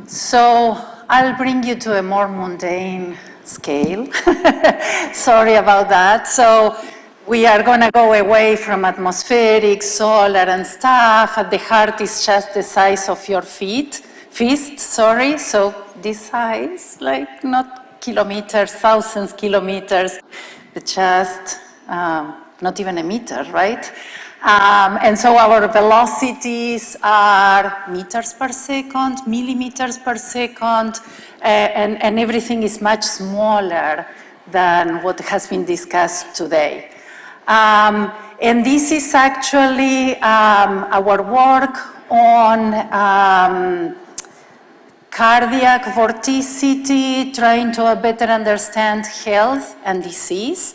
So I'll bring you to a more mundane scale. Sorry about that. So we are going to go away from atmospheric, solar, and stuff. The heart is just the size of your fist, sorry. So this size, like not kilometers, thousands kilometers, but just not even a meter, right? And so our velocities are meters per second, millimeters per second, and everything is much smaller than what has been discussed today. And this is actually our work on cardiac vorticity, trying to better understand health and disease.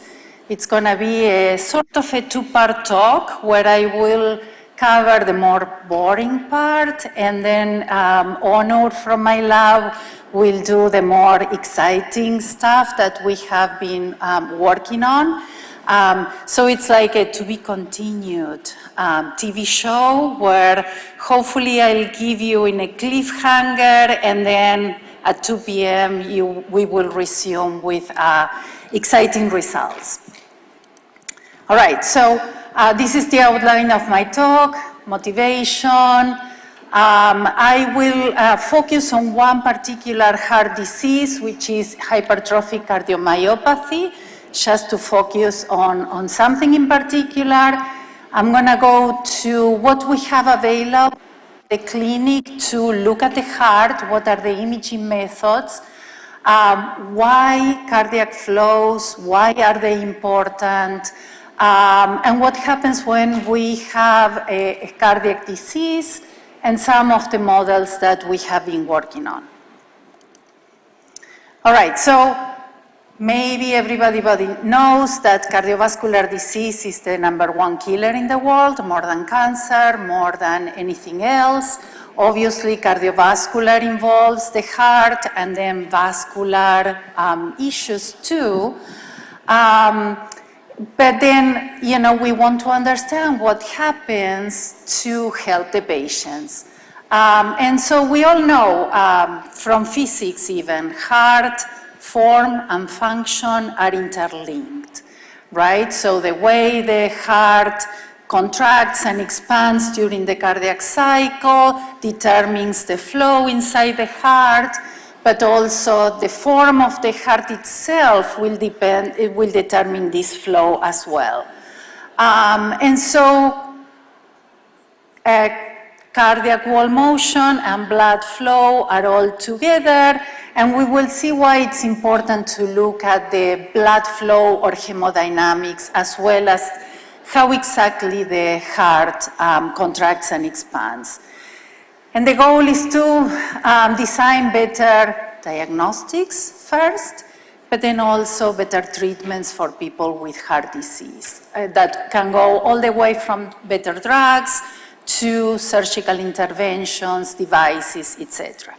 It's going to be a sort of a two-part talk where I will cover the more boring part, and then Honor from my lab will do the more exciting stuff that we have been working on. So it's like a to be continued TV show where hopefully I'll give you in a cliffhanger, and then at 2 p.m. we will resume with exciting results. All right, so this is the outline of my talk, motivation. I will focus on one particular heart disease, which is hypertrophic cardiomyopathy, just to focus on something in particular. I'm going to go to what we have available in the clinic to look at the heart, what are the imaging methods, why cardiac flows, why are they important, and what happens when we have a cardiac disease, and some of the models that we have been working on. All right, so maybe everybody knows that cardiovascular disease is the #1 killer in the world, more than cancer, more than anything else. Obviously, cardiovascular involves the heart, and then vascular issues too. But then, you know, we want to understand what happens to help the patients. And so we all know from physics even, heart form and function are interlinked, right? So the way the heart contracts and expands during the cardiac cycle determines the flow inside the heart, but also the form of the heart itself will determine this flow as well. And so cardiac wall motion and blood flow are all together, and we will see why it's important to look at the blood flow or hemodynamics, as well as how exactly the heart contracts and expands. And the goal is to design better diagnostics first, but then also better treatments for people with heart disease that can go all the way from better drugs to surgical interventions, devices, etc.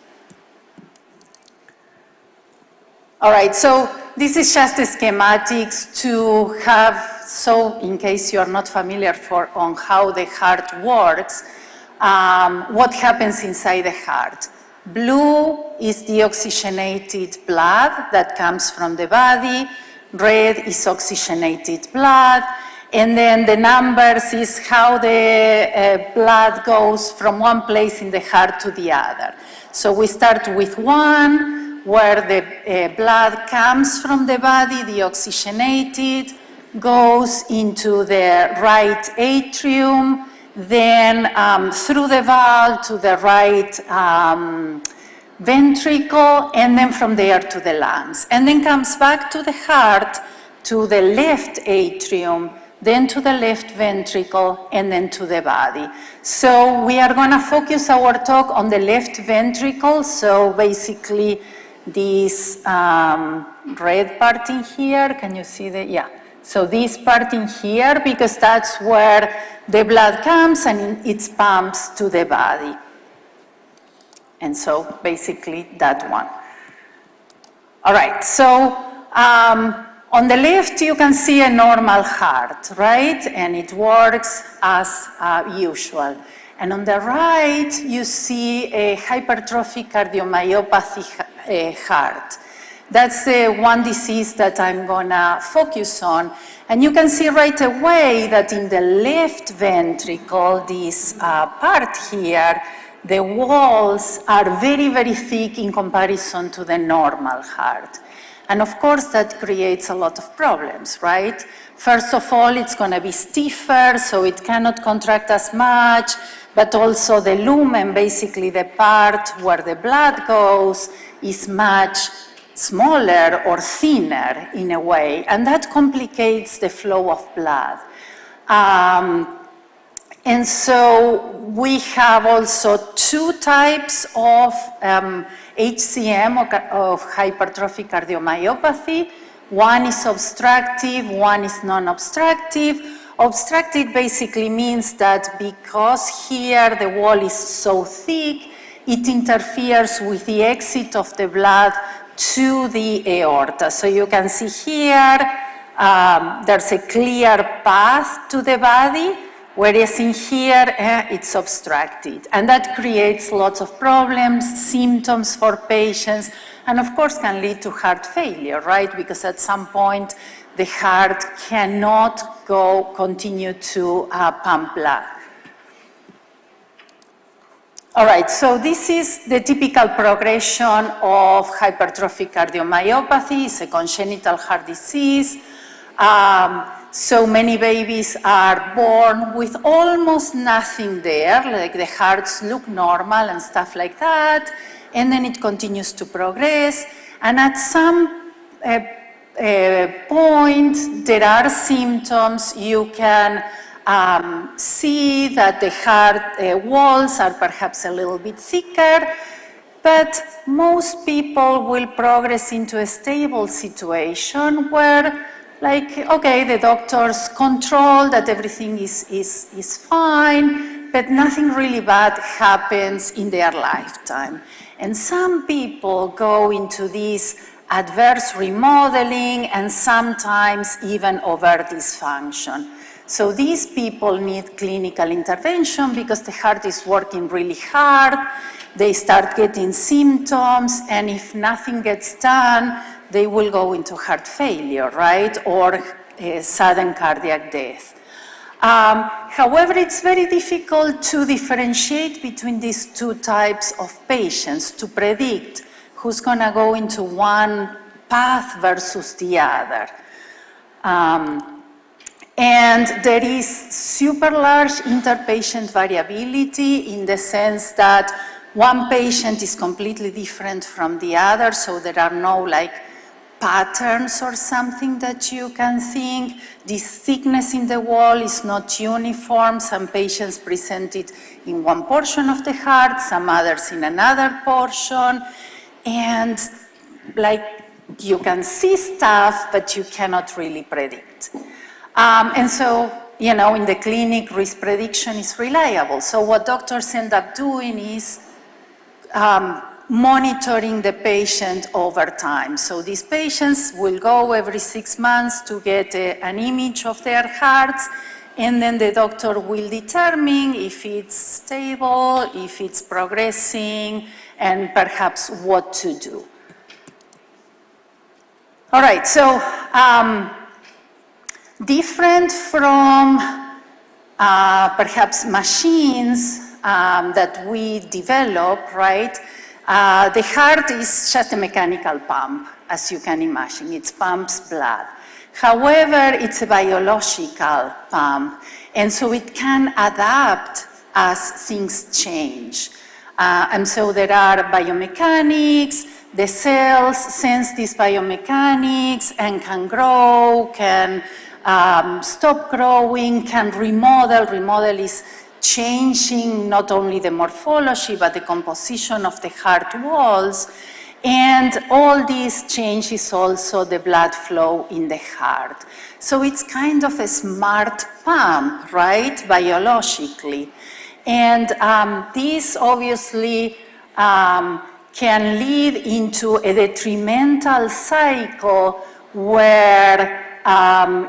All right, so this is just the schematics to have, so in case you are not familiar on how the heart works, what happens inside the heart. Blue is the oxygenated blood that comes from the body. Red is oxygenated blood. And then the numbers is how the blood goes from one place in the heart to the other. So we start with 1, where the blood comes from the body, the oxygenated, goes into the right atrium, then through the valve to the right ventricle, and then from there to the lungs. And then comes back to the heart, to the left atrium, then to the left ventricle, and then to the body. So we are going to focus our talk on the left ventricle, so basically this red part in here, can you see the, yeah. So this part in here, because that's where the blood comes and it pumps to the body. And so basically that one. All right, so on the left you can see a normal heart, right? And it works as usual. And on the right, you see a hypertrophic cardiomyopathy heart. That's the one disease that I'm gonna focus on. And you can see right away that in the left ventricle, this part here, the walls are very, very thick in comparison to the normal heart. And of course, that creates a lot of problems, right? First of all, it's gonna be stiffer, so it cannot contract as much, but also the lumen, basically the part where the blood goes, is much smaller or thinner in a way, and that complicates the flow of blood. And so we have also two types of HCM, of hypertrophic cardiomyopathy. One is obstructive, one is non-obstructive. Obstructive basically means that because here the wall is so thick, it interferes with the exit of the blood to the aorta. So you can see here, there's a clear path to the body, whereas in here, it's obstructed. And that creates lots of problems, symptoms for patients, and of course can lead to heart failure, right? Because at some point, the heart cannot continue to pump blood. All right, so this is the typical progression of hypertrophic cardiomyopathy. It's a congenital heart disease. So many babies are born with almost nothing there, like the hearts look normal and stuff like that, and then it continues to progress. And at some point, there are symptoms. You can see that the heart walls are perhaps a little bit thicker, but most people will progress into a stable situation where, like, okay, the doctors control that everything is fine, but nothing really bad happens in their lifetime. And some people go into this adverse remodeling and sometimes even overt dysfunction. So these people need clinical intervention because the heart is working really hard, they start getting symptoms, and if nothing gets done, they will go into heart failure, right? Or sudden cardiac death. However, it's very difficult to differentiate between these two types of patients to predict who's gonna go into one path versus the other. And there is super large interpatient variability in the sense that one patient is completely different from the other, so there are no like patterns or something that you can think. This thickness in the wall is not uniform. Some patients present it in one portion of the heart, some others in another portion. And like you can see stuff, but you cannot really predict. And so, you know, in the clinic, risk prediction is reliable. So what doctors end up doing is monitoring the patient over time. So these patients will go every 6 months to get an image of their hearts, and then the doctor will determine if it's stable, if it's progressing, and perhaps what to do. All right, so different from perhaps machines that we develop, right? The heart is just a mechanical pump, as you can imagine. It pumps blood. However, it's a biological pump, and so it can adapt as things change. And so there are biomechanics. The cells sense these biomechanics and can grow, can stop growing, can remodel. Remodel is changing not only the morphology, but the composition of the heart walls. And all these changes also the blood flow in the heart. So it's kind of a smart pump, right, biologically. And this obviously can lead into a detrimental cycle where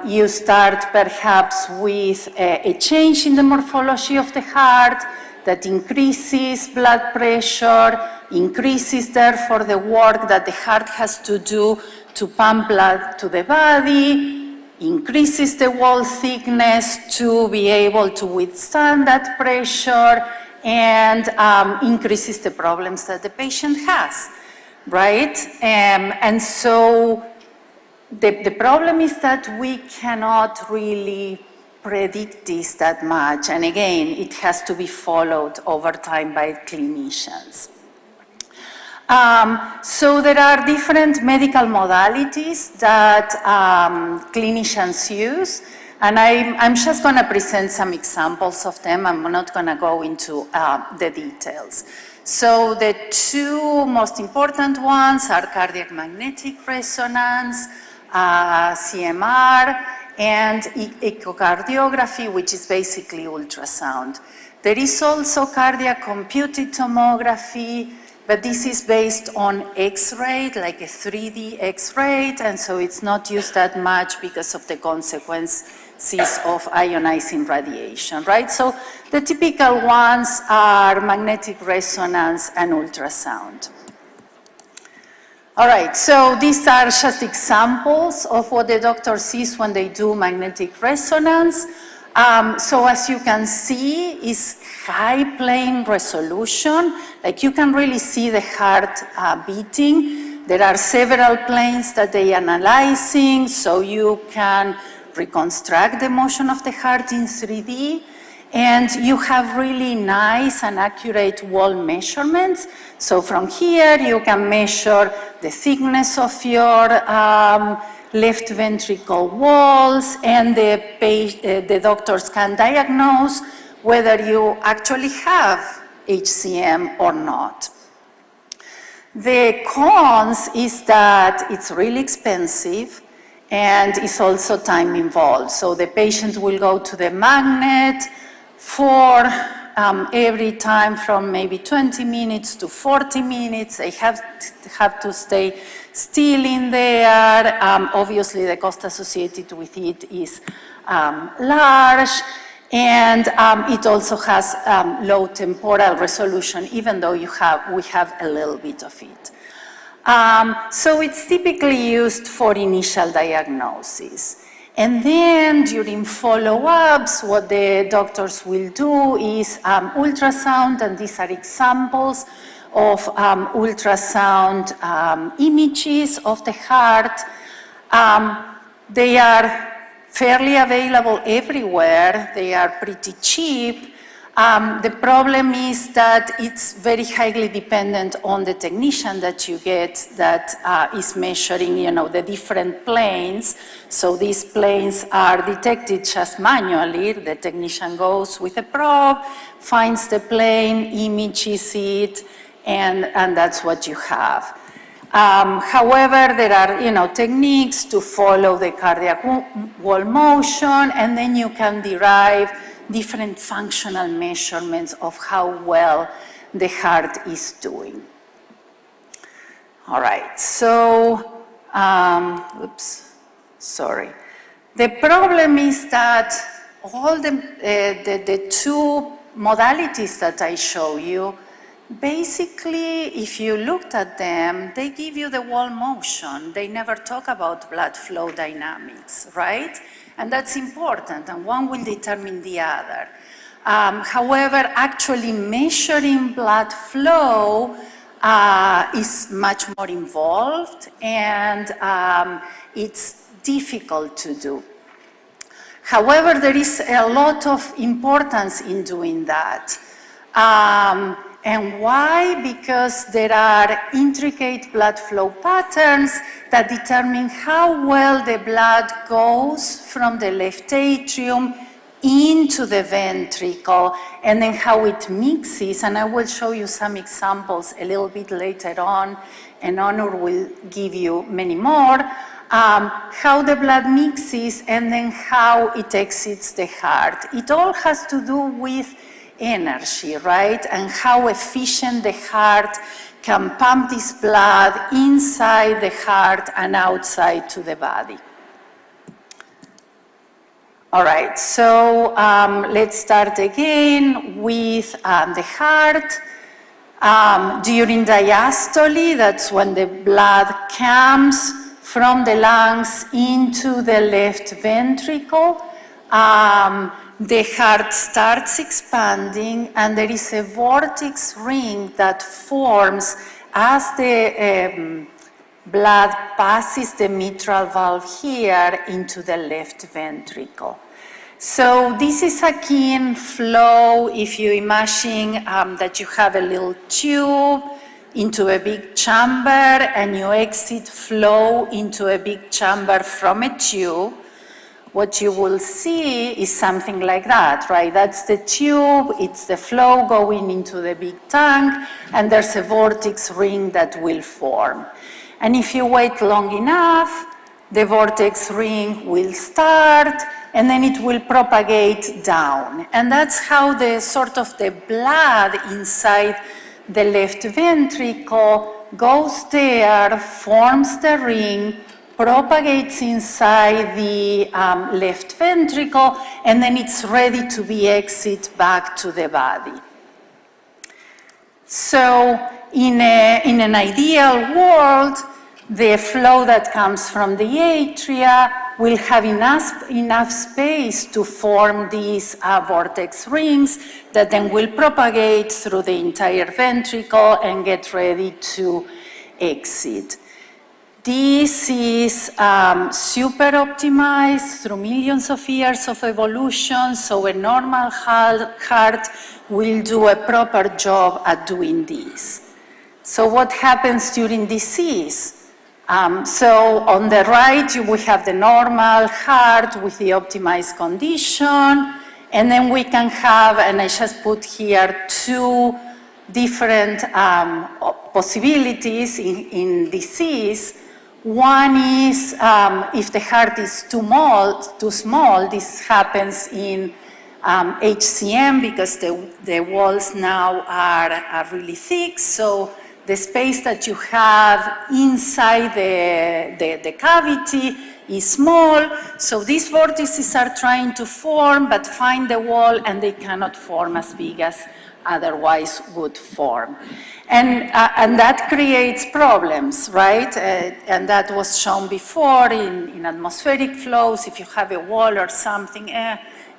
you start perhaps with a change in the morphology of the heart, that increases blood pressure, increases therefore the work that the heart has to do to pump blood to the body, increases the wall thickness to be able to withstand that pressure, and increases the problems that the patient has, right? And so the problem is that we cannot really predict this that much. And again, it has to be followed over time by clinicians. So there are different medical modalities that clinicians use. And I'm just going to present some examples of them. I'm not going to go into the details. So the two most important ones are cardiac magnetic resonance, CMR, and echocardiography, which is basically ultrasound. There is also cardiac computed tomography, but this is based on X-ray, like a 3D X-ray, and so it's not used that much because of the consequences of ionizing radiation, right? So the typical ones are magnetic resonance and ultrasound. All right, so these are just examples of what the doctor sees when they do magnetic resonance. So as you can see, is high plane resolution, like you can really see the heart beating. There are several planes that they are analyzing, so you can reconstruct the motion of the heart in 3D. And you have really nice and accurate wall measurements. So from here, you can measure the thickness of your left ventricle walls, and the doctors can diagnose whether you actually have HCM or not. The cons is that it's really expensive and it's also time involved. So the patient will go to the magnet for every time from maybe 20 minutes to 40 minutes. They have to stay still in there. Obviously, the cost associated with it is large, and it also has low temporal resolution, even though we have a little bit of it. So it's typically used for initial diagnosis. And then during follow-ups, what the doctors will do is ultrasound, and these are examples of ultrasound images of the heart. They are fairly available everywhere. They are pretty cheap. The problem is that it's very highly dependent on the technician that you get that is measuring, the different planes. So these planes are detected just manually. The technician goes with a probe, finds the plane, images it, and that's what you have. However, there are, techniques to follow the cardiac wall motion, and then you can derive different functional measurements of how well the heart is doing. All right, so, The problem is that all the two modalities that I show you, basically, if you looked at them, they give you the wall motion. They never talk about blood flow dynamics, right? And that's important, and one will determine the other. However, actually measuring blood flow is much more involved, and it's difficult to do. However, there is a lot of importance in doing that. And why? Because there are intricate blood flow patterns that determine how well the blood goes from the left atrium into the ventricle, and then how it mixes. And I will show you some examples a little bit later on, and Onur will give you many more. How the blood mixes and then how it exits the heart. It all has to do with energy, right? And how efficient the heart can pump this blood inside the heart and outside to the body. All right, so let's start again with the heart. During diastole, that's when the blood comes from the lungs into the left ventricle. The heart starts expanding, and there is a vortex ring that forms as the blood passes the mitral valve here into the left ventricle. So this is akin flow if you imagine that you have a little tube into a big chamber and you exit flow into a big chamber from a tube. What you will see is something like that, right? That's the tube, it's the flow going into the big tank, and there's a vortex ring that will form. And if you wait long enough, the vortex ring will start, and then it will propagate down. And that's how the sort of the blood inside the left ventricle goes there, forms the ring, propagates inside the left ventricle, and then it's ready to be exit back to the body. So in an ideal world, the flow that comes from the atria will have enough space to form these vortex rings that then will propagate through the entire ventricle and get ready to exit. This is super optimized through millions of years of evolution, so a normal heart will do a proper job at doing this. So what happens during disease? So on the right, we have the normal heart with the optimized condition, and then we can have, and I just put here two different possibilities in disease. One is if the heart is too small, this happens in HCM because the walls now are really thick, so the space that you have inside the cavity is small, so these vortices are trying to form but find the wall and they cannot form as big as otherwise would form. And that creates problems, right? And that was shown before in atmospheric flows. If you have a wall or something,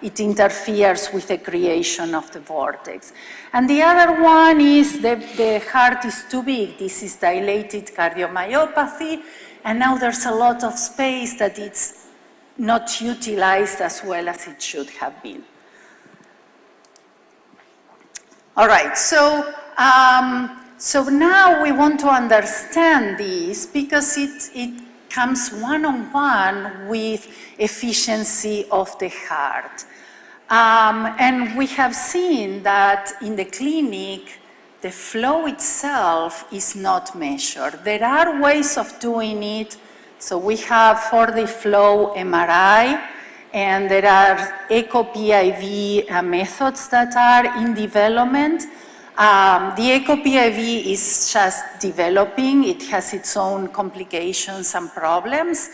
it interferes with the creation of the vortex. And the other one is the heart is too big. This is dilated cardiomyopathy, and now there's a lot of space that it's not utilized as well as it should have been. All right, so now we want to understand this because it comes one-on-one with efficiency of the heart. And we have seen that in the clinic, the flow itself is not measured. There are ways of doing it. So we have for the flow MRI, and there are echo-PIV methods that are in development. The echo-PIV is just developing. It has its own complications and problems.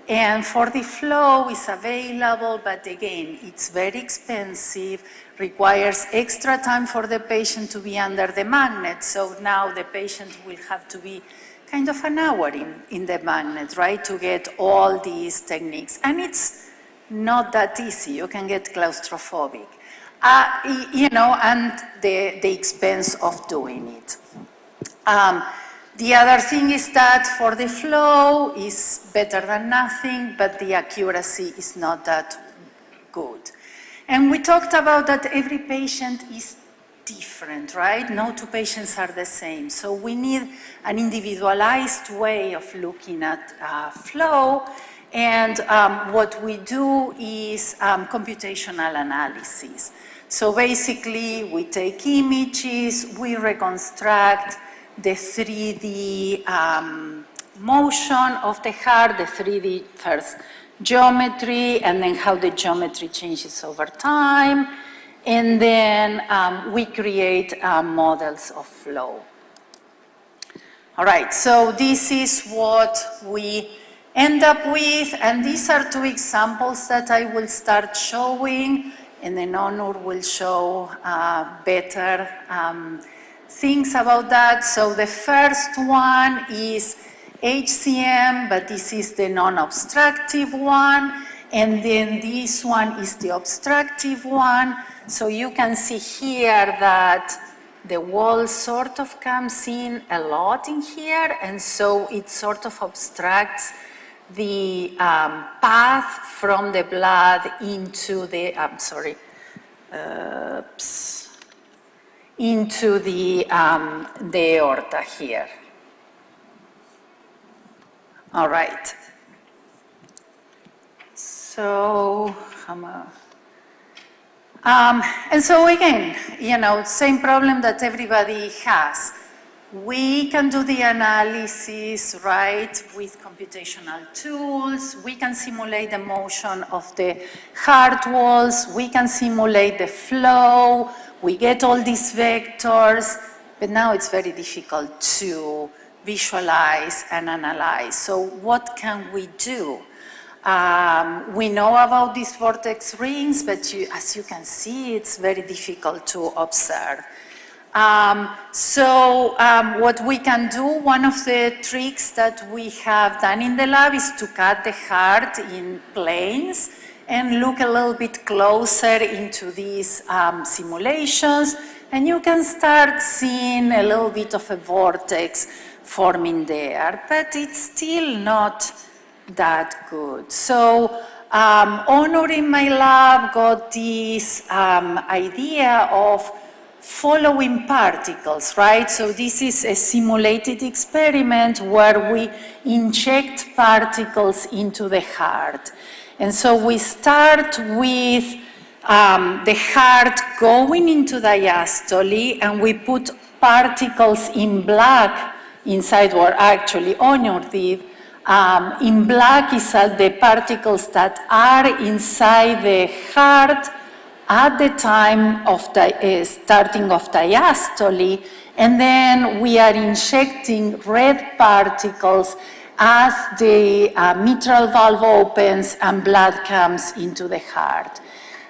And for the flow, it's available, but again, it's very expensive, requires extra time for the patient to be under the magnet. So now the patient will have to be kind of an hour in the magnet, right, to get all these techniques. And it's not that easy. You can get claustrophobic. And the expense of doing it. The other thing is that for the flow is better than nothing, but the accuracy is not that good. And we talked about that every patient is different, right? No two patients are the same. So we need an individualized way of looking at flow. And what we do is computational analysis. So basically, we take images, we reconstruct the 3D motion of the heart, the 3D first geometry, and then how the geometry changes over time. And then we create models of flow. All right, so this is what we end up with, and these are two examples that I will start showing, and then Onur will show better things about that. So the first one is HCM, but this is the non-obstructive one, and then this one is the obstructive one. So you can see here that the wall sort of comes in a lot in here, and so it sort of obstructs the path from the blood into the, into the aorta here. All right. So, and so again, you know, same problem that everybody has. We can do the analysis, right, with computational tools. We can simulate the motion of the heart walls. We can simulate the flow. We get all these vectors, but now it's very difficult to visualize and analyze. So what can we do? We know about these vortex rings, but as you can see, it's very difficult to observe. What we can do, one of the tricks that we have done in the lab is to cut the heart in planes and look a little bit closer into these simulations, and you can start seeing a little bit of a vortex forming there, but it's still not that good. So Onur in my lab got this idea of following particles, right? So this is a simulated experiment where we inject particles into the heart. And so we start with the heart going into diastole, and we put particles in black inside, or actually Onur did. In black is the particles that are inside the heart at the time of the starting of diastole, and then we are injecting red particles as the mitral valve opens and blood comes into the heart.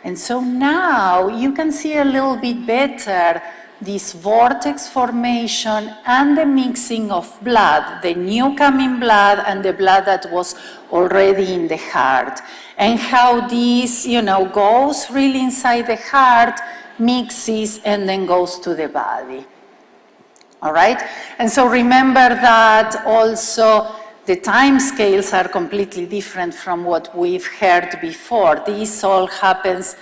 And so now you can see a little bit better this vortex formation and the mixing of blood, the new coming blood and the blood that was already in the heart, and how this, you know, goes really inside the heart, mixes, and then goes to the body. All right? And so remember that also the time scales are completely different from what we've heard before. This all happens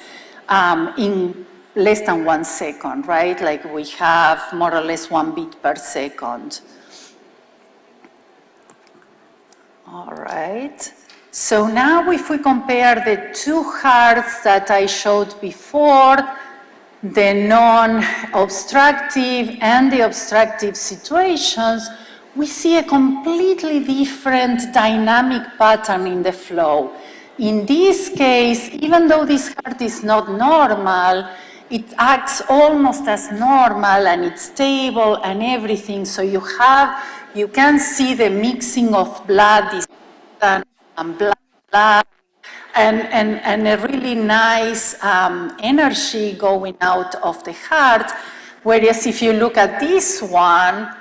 in less than 1 second, right? Like we have more or less 1 beat per second. All right. So now if we compare the two hearts that I showed before, the non-obstructive and the obstructive situations, we see a completely different dynamic pattern in the flow. In this case, even though this heart is not normal, it acts almost as normal, and it's stable and everything. So you can see the mixing of blood, and blood, and a really nice energy going out of the heart. Whereas if you look at this one,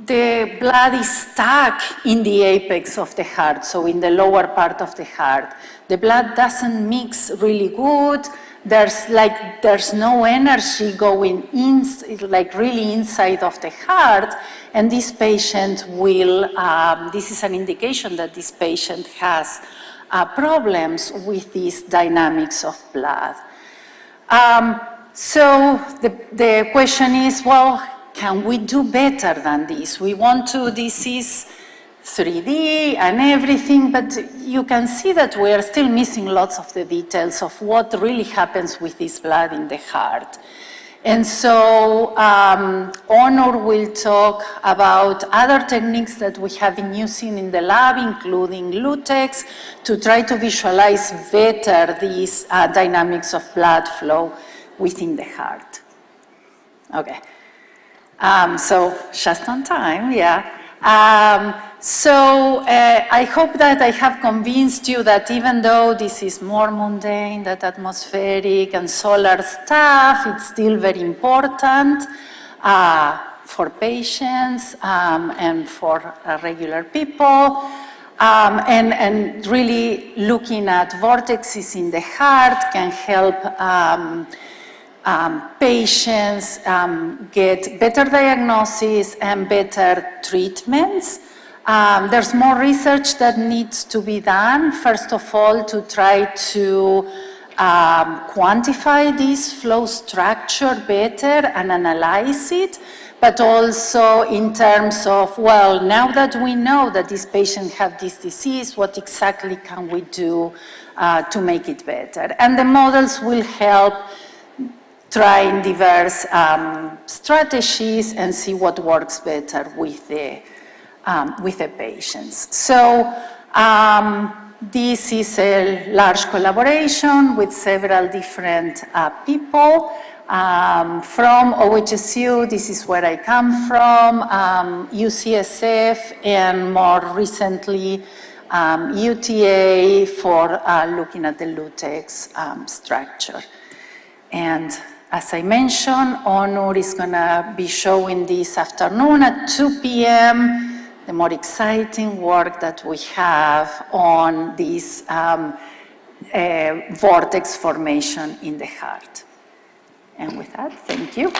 the blood is stuck in the apex of the heart, so in the lower part of the heart. The blood doesn't mix really good. There's no energy going in, like really inside of the heart, and this patient will, this is an indication that this patient has problems with these dynamics of blood. So the question is, well, can we do better than this? We want to, this is 3D and everything, but you can see that we are still missing lots of the details of what really happens with this blood in the heart. And so Onur will talk about other techniques that we have been using in the lab, including Vortex, to try to visualize better these dynamics of blood flow within the heart. Okay. So just on time, yeah. I hope that I have convinced you that even though this is more mundane than atmospheric and solar stuff, it's still very important for patients and for regular people. And really looking at vortexes in the heart can help patients get better diagnosis and better treatments. There's more research that needs to be done, first of all, to try to quantify this flow structure better and analyze it, but also in terms of, well, now that we know that these patients have this disease, what exactly can we do to make it better? And the models will help trying diverse strategies and see what works better with the patients. So this is a large collaboration with several different people. From OHSU, this is where I come from, UCSF, and more recently UTA for looking at the LUTEX structure. And as I mentioned, Onur is going to be showing this afternoon at 2 p.m. the more exciting work that we have on this vortex formation in the heart. And with that, thank you.